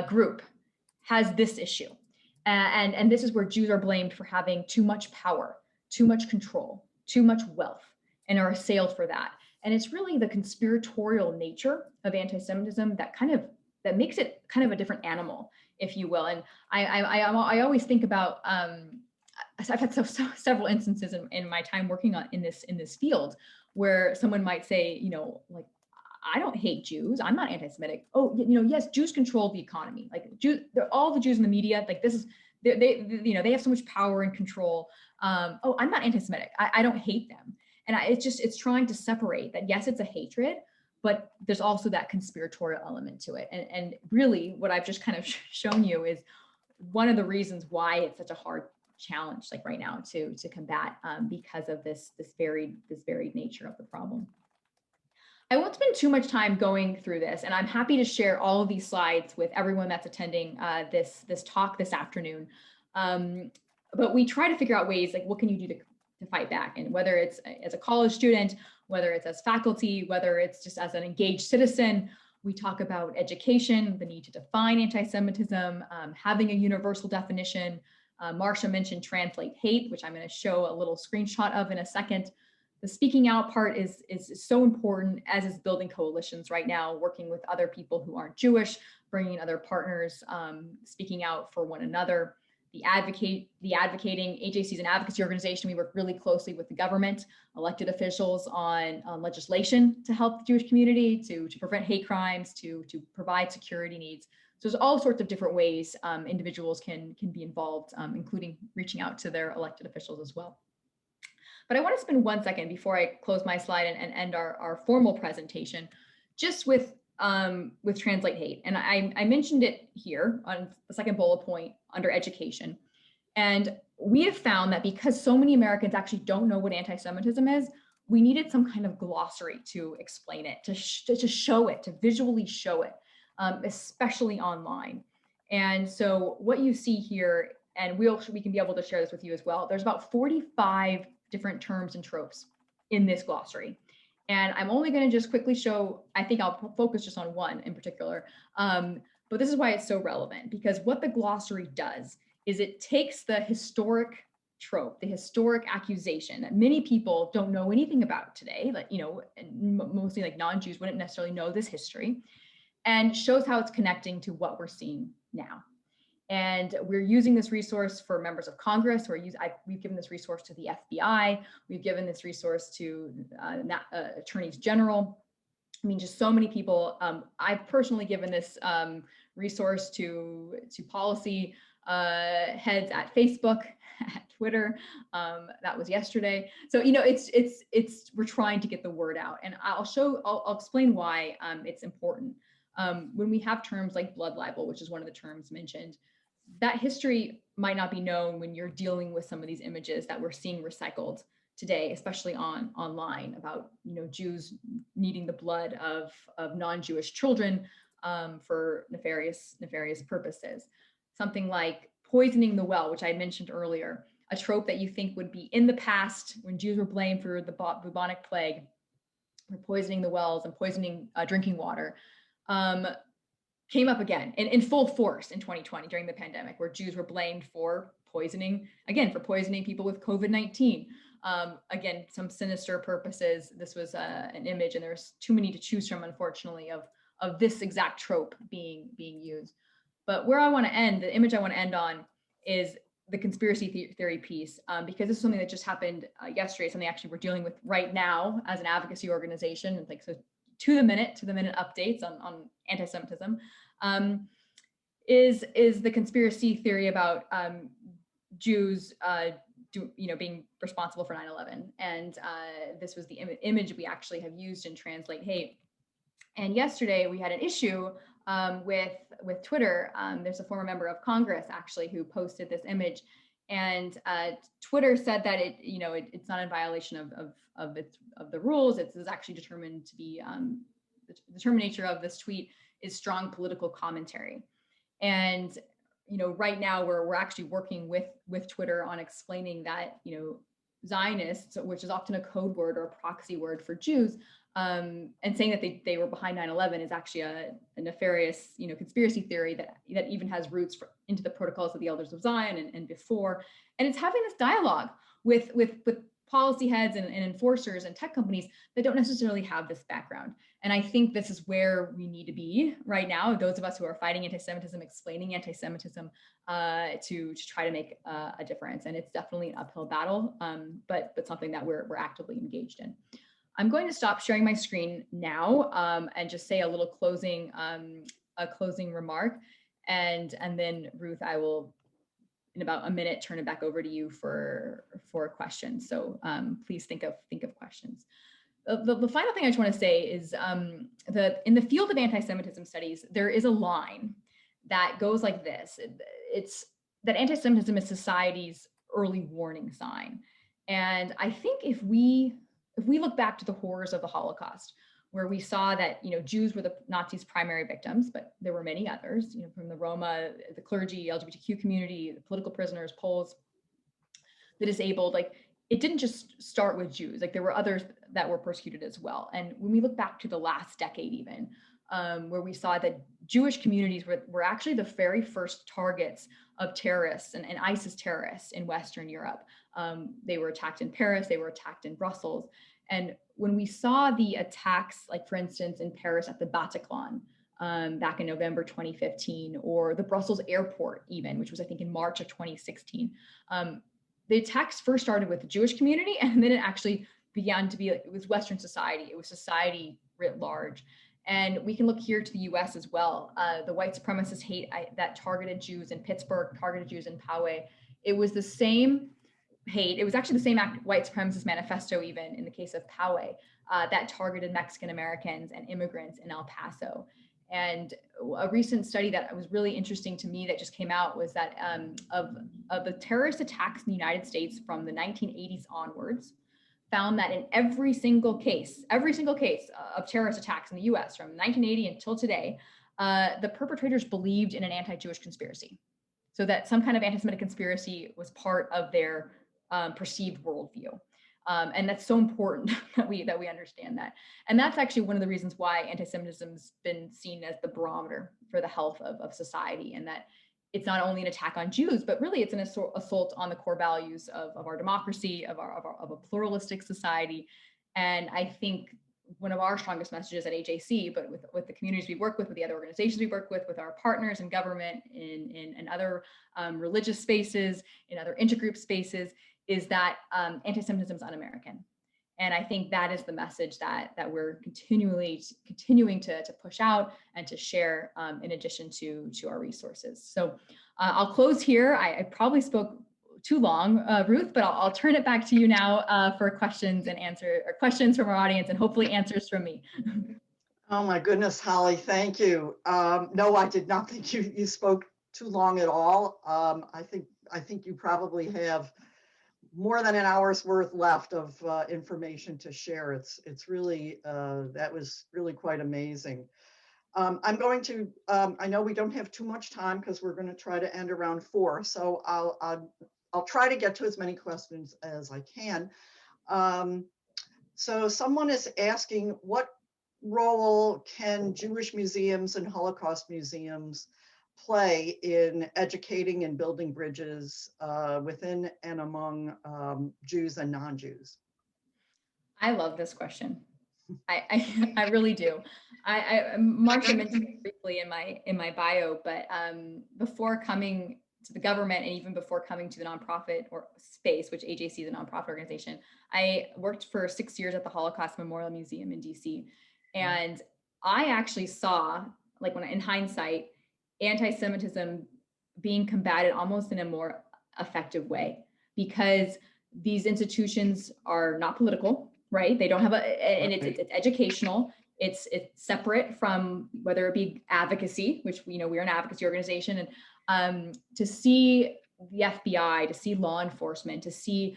group has this issue. And this is where Jews are blamed for having too much power, too much control, too much wealth, and are assailed for that. And it's really the conspiratorial nature of anti-Semitism that makes it kind of a different animal, if you will. And I always think about, I've had several instances in my time working in this field where someone might say, like, I don't hate Jews. I'm not anti-Semitic. Oh, yes, Jews control the economy. Like all the Jews in the media, like this is, they have so much power and control. Oh, I'm not anti-Semitic. I don't hate them. And it's trying to separate that. Yes, it's a hatred, but there's also that conspiratorial element to it. And really what I've just kind of shown you is one of the reasons why it's such a hard challenge, like right now, to combat because of this varied nature of the problem. I won't spend too much time going through this, and I'm happy to share all of these slides with everyone that's attending this talk this afternoon. But we try to figure out ways, like what can you do to fight back? And whether it's as a college student, whether it's as faculty, whether it's just as an engaged citizen, we talk about education, the need to define anti-Semitism, having a universal definition. Marcia mentioned translate hate, which I'm going to show a little screenshot of in a second. The speaking out part is so important, as is building coalitions right now, working with other people who aren't Jewish, bringing in other partners, speaking out for one another. The advocating, AJC is an advocacy organization. We work really closely with the government, elected officials on legislation to help the Jewish community, to prevent hate crimes, to provide security needs. So there's all sorts of different ways individuals can be involved, including reaching out to their elected officials as well. But I want to spend 1 second before I close my slide and end our formal presentation, just with translate hate. And I mentioned it here on the second bullet point under education. And we have found that because so many Americans actually don't know what anti-Semitism is, we needed some kind of glossary to explain it, to show it, to visually show it, especially online. And so what you see here, and we can be able to share this with you as well, there's about 45 different terms and tropes in this glossary. And I'm only going to just quickly show, I think I'll focus just on one in particular. But this is why it's so relevant, because what the glossary does is it takes the historic trope, the historic accusation that many people don't know anything about today, like, mostly like non-Jews wouldn't necessarily know this history, and shows how it's connecting to what we're seeing now. And we're using this resource for members of Congress. We've given this resource to the FBI. We've given this resource to attorneys general. I mean, just so many people. I've personally given this resource to policy heads at Facebook, at Twitter. That was yesterday. So we're trying to get the word out, and I'll explain why it's important. When we have terms like blood libel, which is one of the terms mentioned, that history might not be known when you're dealing with some of these images that we're seeing recycled today, especially online, about Jews needing the blood of non-Jewish children for nefarious purposes. Something like poisoning the well, which I mentioned earlier, a trope that you think would be in the past when Jews were blamed for the bubonic plague, for poisoning the wells and poisoning drinking water. Came up again in full force in 2020 during the pandemic, where Jews were blamed for poisoning people with COVID-19. Again, some sinister purposes. This was an image, and there's too many to choose from, unfortunately, of this exact trope being used. But where I want to end, the image I want to end on, is the conspiracy theory piece, because this is something that just happened yesterday, something actually we're dealing with right now as an advocacy organization. And so to the minute updates on anti-Semitism, is the conspiracy theory about Jews being responsible for 9/11. And this was the image we actually have used in Translate Hate. And yesterday we had an issue with Twitter. There's a former member of Congress actually who posted this image, and Twitter said that it's not in violation of the rules. It's actually determined to be the determined nature of this tweet is strong political commentary. And right now we're actually working with Twitter on explaining that Zionists, which is often a code word or a proxy word for Jews, and saying that they were behind 9/11 is actually a nefarious conspiracy theory that even has roots into the protocols of the Elders of Zion and before. And it's having this dialogue with policy heads and enforcers and tech companies that don't necessarily have this background. And I think this is where we need to be right now, those of us who are fighting anti-Semitism, explaining anti-Semitism to try to make a difference. And it's definitely an uphill battle, but something that we're actively engaged in. I'm going to stop sharing my screen now and just say a little closing remark. And then Ruth, I will, in about a minute, turn it back over to you for questions. So please think of questions. The final thing I just want to say is that in the field of anti-Semitism studies, there is a line that goes like this. It's that anti-Semitism is society's early warning sign. And I think if we look back to the horrors of the Holocaust, where we saw that Jews were the Nazis' primary victims, but there were many others, from the Roma, the clergy, LGBTQ community, the political prisoners, Poles, the disabled. Like, it didn't just start with Jews. Like, there were others that were persecuted as well. And when we look back to the last decade, even where we saw that Jewish communities were actually the very first targets of terrorists and ISIS terrorists in Western Europe. They were attacked in Paris, they were attacked in Brussels. And when we saw the attacks, like for instance, in Paris at the Bataclan back in November 2015, or the Brussels airport even, which was I think in March of 2016, the attacks first started with the Jewish community, and then it actually began to be, it was Western society, it was society writ large. And we can look here to the US as well. The white supremacist hate that targeted Jews in Pittsburgh, targeted Jews in Poway. It was the same hate. It was actually the same white supremacist manifesto, even in the case of Poway, that targeted Mexican Americans and immigrants in El Paso. And a recent study that was really interesting to me that just came out was that of the terrorist attacks in the United States from the 1980s onwards, found that in every single case of terrorist attacks in the US from 1980 until today, the perpetrators believed in an anti-Jewish conspiracy. So that some kind of anti-Semitic conspiracy was part of their perceived worldview. And that's so important that we understand that. And that's actually one of the reasons why anti-Semitism's been seen as the barometer for the health of society, and that it's not only an attack on Jews, but really it's an assault on the core values of our democracy, of a pluralistic society. And I think one of our strongest messages at AJC, but with the communities we work with the other organizations we work with our partners in government, in other religious spaces, in other intergroup spaces, is that anti-Semitism is un-American. And I think that is the message that we're continuing to push out and to share in addition to our resources. So I'll close here. I probably spoke too long, Ruth, but I'll turn it back to you now for questions from our audience, and hopefully answers from me. Oh my goodness, Holly, thank you. No, I did not think you spoke too long at all. I think you probably have more than an hour's worth left of information to share. It's really, that was really quite amazing. I'm going to, I know we don't have too much time because we're going to try to end around 4. So I'll try to get to as many questions as I can. So someone is asking, what role can Jewish museums and Holocaust museums play in educating and building bridges within and among Jews and non-Jews? I love this question. I really do. Marsha mentioned it briefly in my bio, but before coming to the government and even before coming to the nonprofit or space, which AJC is a nonprofit organization, I worked for 6 years at the Holocaust Memorial Museum in DC. And I actually saw, like, when in hindsight, anti-Semitism being combated almost in a more effective way, because these institutions are not political, right? They don't have and it's educational. It's separate from whether it be advocacy, which we're an advocacy organization, and to see the FBI, to see law enforcement, to see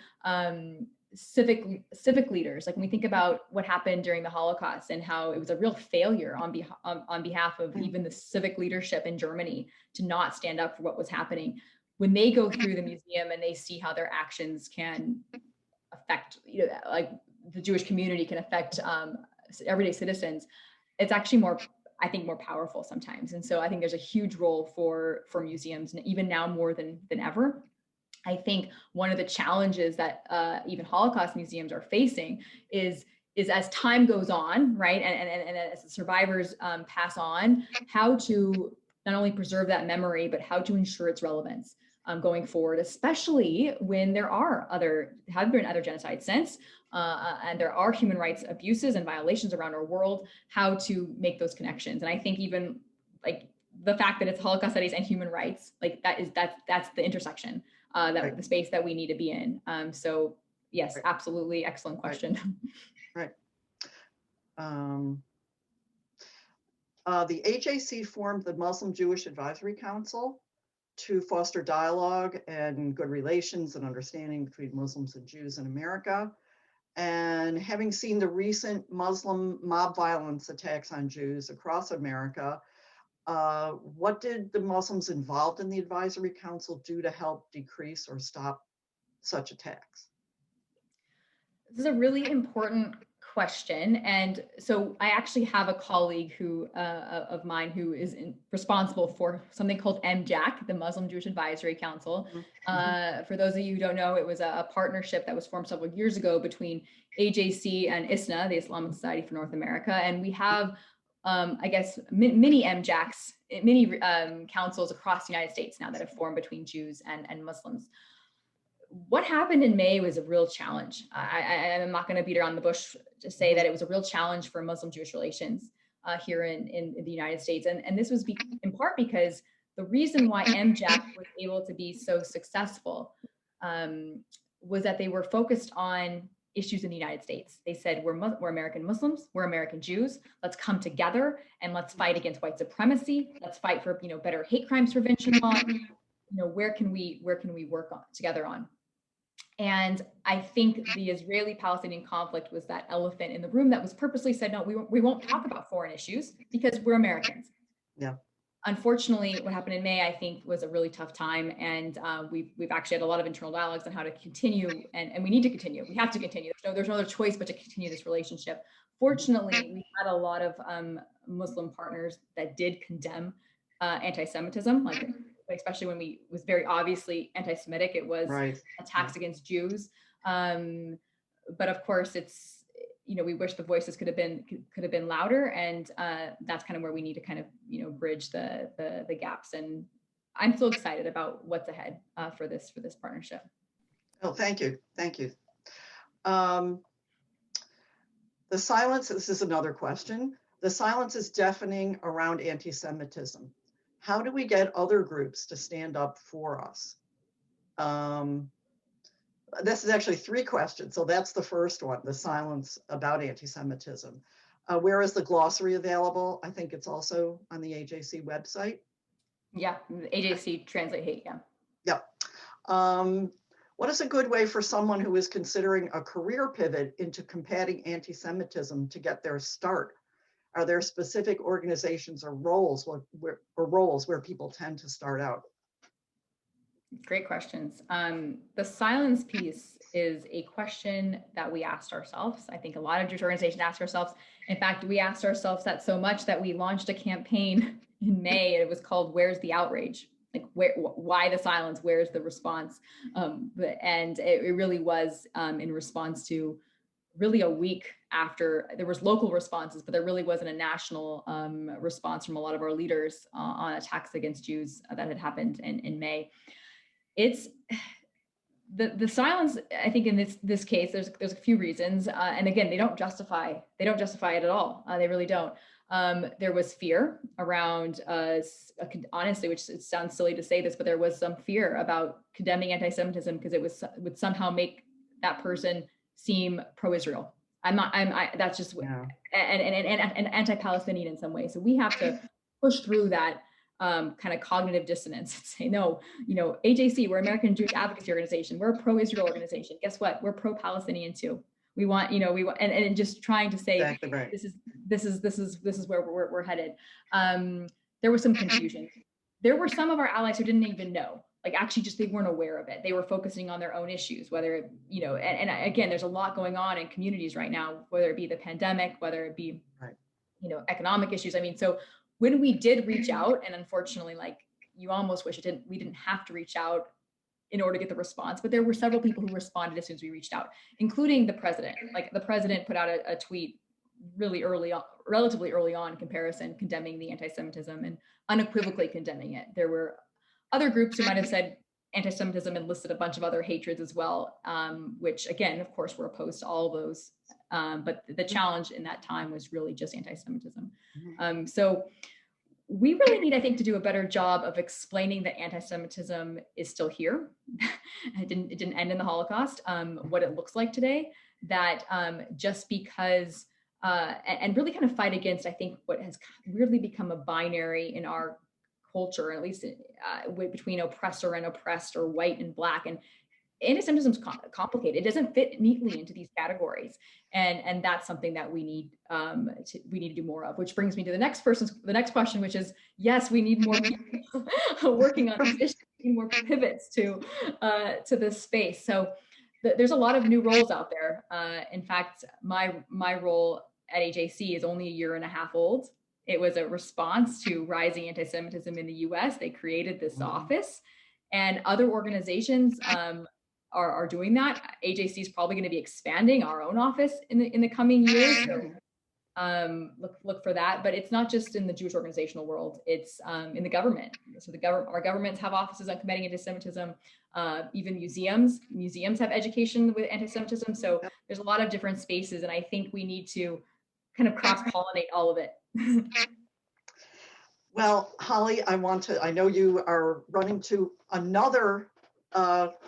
civic leaders. Like when we think about what happened during the Holocaust and how it was a real failure on behalf of even the civic leadership in Germany to not stand up for what was happening. When they go through the museum and they see how their actions can affect, like the Jewish community can affect everyday citizens, it's actually more, I think, more powerful sometimes. And so I think there's a huge role for museums, and even now more than ever. I think one of the challenges that even Holocaust museums are facing is as time goes on, right, and as the survivors pass on, how to not only preserve that memory, but how to ensure its relevance going forward, especially when have been other genocides since, and there are human rights abuses and violations around our world, how to make those connections. And I think even like the fact that it's Holocaust studies and human rights, like that's the intersection, the space that we need to be in. So yes, absolutely. Excellent question. Right. The AJC formed the Muslim Jewish Advisory Council to foster dialogue and good relations and understanding between Muslims and Jews in America. And having seen the recent Muslim mob violence attacks on Jews across America, what did the Muslims involved in the Advisory Council do to help decrease or stop such attacks? This is a really important question. And so I actually have a colleague of mine who is responsible for something called MJAC, the Muslim Jewish Advisory Council. For those of you who don't know, it was a partnership that was formed several years ago between AJC and ISNA, the Islamic Society for North America. And we have, I guess, many MJACs, many councils across the United States now that have formed between Jews and Muslims. What happened in May was a real challenge. I'm not going to beat around the bush to say that it was a real challenge for Muslim-Jewish relations here in the United States. And this was in part because the reason why MJAC was able to be so successful was that they were focused on issues in the United States. They said, we're American Muslims, we're American Jews, let's come together and let's fight against white supremacy. Let's fight for better hate crimes prevention law. Where can we work together on? And I think the Israeli-Palestinian conflict was that elephant in the room that was purposely said, no, we won't talk about foreign issues because we're Americans. Yeah. Unfortunately, what happened in May, I think, was a really tough time. And we've actually had a lot of internal dialogues on how to continue, and we need to continue. We have to continue. There's no other choice but to continue this relationship. Fortunately, we had a lot of Muslim partners that did condemn anti-Semitism, especially when it was very obviously anti-Semitic. It was attacks against Jews. But of course, it's, we wish the voices could have been louder, and that's kind of where we need to kind of bridge the gaps. And I'm so excited about what's ahead for this partnership. Oh, thank you. The silence, this is another question. The silence is deafening around anti-Semitism. How do we get other groups to stand up for us? This is actually 3 questions. So that's the first one, the silence about anti-Semitism. Where is the glossary available? I think it's also on the AJC website. Yeah, AJC Translate Hate, yeah. Yep. What is a good way for someone who is considering a career pivot into combating anti-Semitism to get their start? Are there specific organizations or roles where people tend to start out? Great questions. The silence piece is a question that we asked ourselves. I think a lot of Jewish organizations ask ourselves. In fact, we asked ourselves that so much that we launched a campaign in May, and it was called "Where's the Outrage?" Like, why the silence? Where's the response? And it really was in response to really a week after there was local responses, but there really wasn't a national response from a lot of our leaders on attacks against Jews that had happened in May. It's the silence. I think in this case, there's a few reasons, and again, they don't justify it at all. They really don't. There was fear around, honestly, which it sounds silly to say this, but there was some fear about condemning anti-Semitism because it would somehow make that person seem pro-Israel. that's just, Yeah. and anti-Palestinian in some ways. So we have to push through that kind of cognitive dissonance and say, no, AJC, we're American Jewish Advocacy Organization. We're a pro-Israel organization. Guess what? We're pro-Palestinian too. We want, and just trying to say, Exactly right. this is where we're headed. There was some confusion. There were some of our allies who didn't even know, like actually just they weren't aware of it. They were focusing on their own issues, whether, and again, there's a lot going on in communities right now, whether it be the pandemic, whether it be, Right. Economic issues. I mean, so when we did reach out, and unfortunately, like you almost wish we didn't have to reach out in order to get the response, but there were several people who responded as soon as we reached out, including the president. Like the president put out a tweet really relatively early on in comparison, condemning the anti-Semitism and unequivocally condemning it. There were other groups who might have said anti-Semitism and listed a bunch of other hatreds as well, which again, of course, were opposed to all of those. But the challenge in that time was really just anti-Semitism. So we really need, I think, to do a better job of explaining that anti-Semitism is still here. It didn't end in the Holocaust. What it looks like today, that just because, and really kind of fight against, I think, what has weirdly become a binary in our culture, at least between oppressor and oppressed, or white and black. And anti-Semitism is complicated. It doesn't fit neatly into these categories, and that's something that we need to do more of. Which brings me to the next question, which is, yes, we need more people working on these issues, we need more pivots to this space. So there's a lot of new roles out there. In fact, my role at AJC is only a year and a half old. It was a response to rising anti-Semitism in the U.S. They created this office, and other organizations are doing that. AJC is probably going to be expanding our own office in the coming years. So look for that. But it's not just in the Jewish organizational world; it's in the government. So our governments have offices on combating anti-Semitism. Even museums have education with anti-Semitism. So there's a lot of different spaces, and I think we need to kind of cross-pollinate all of it. Well, Holly, I know you are running to another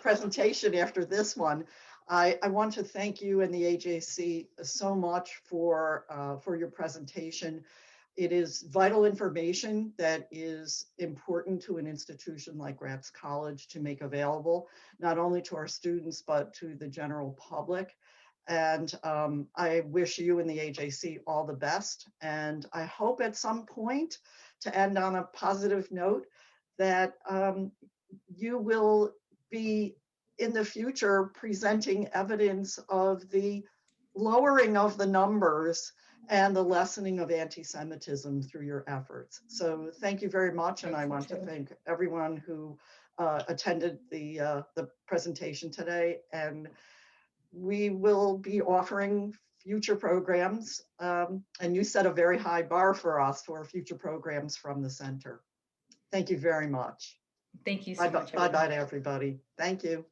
presentation after this one. I want to thank you and the AJC so much for your presentation. It is vital information that is important to an institution like Gratz College to make available, not only to our students, but to the general public. And I wish you and the AJC all the best. And I hope at some point, to end on a positive note, that you will be in the future presenting evidence of the lowering of the numbers and the lessening of anti-Semitism through your efforts. So thank you very much. And I want to thank everyone who attended the presentation today. And we will be offering future programs. And you set a very high bar for us for future programs from the center. Thank you very much. Thank you so much. Bye-bye to everybody. Thank you.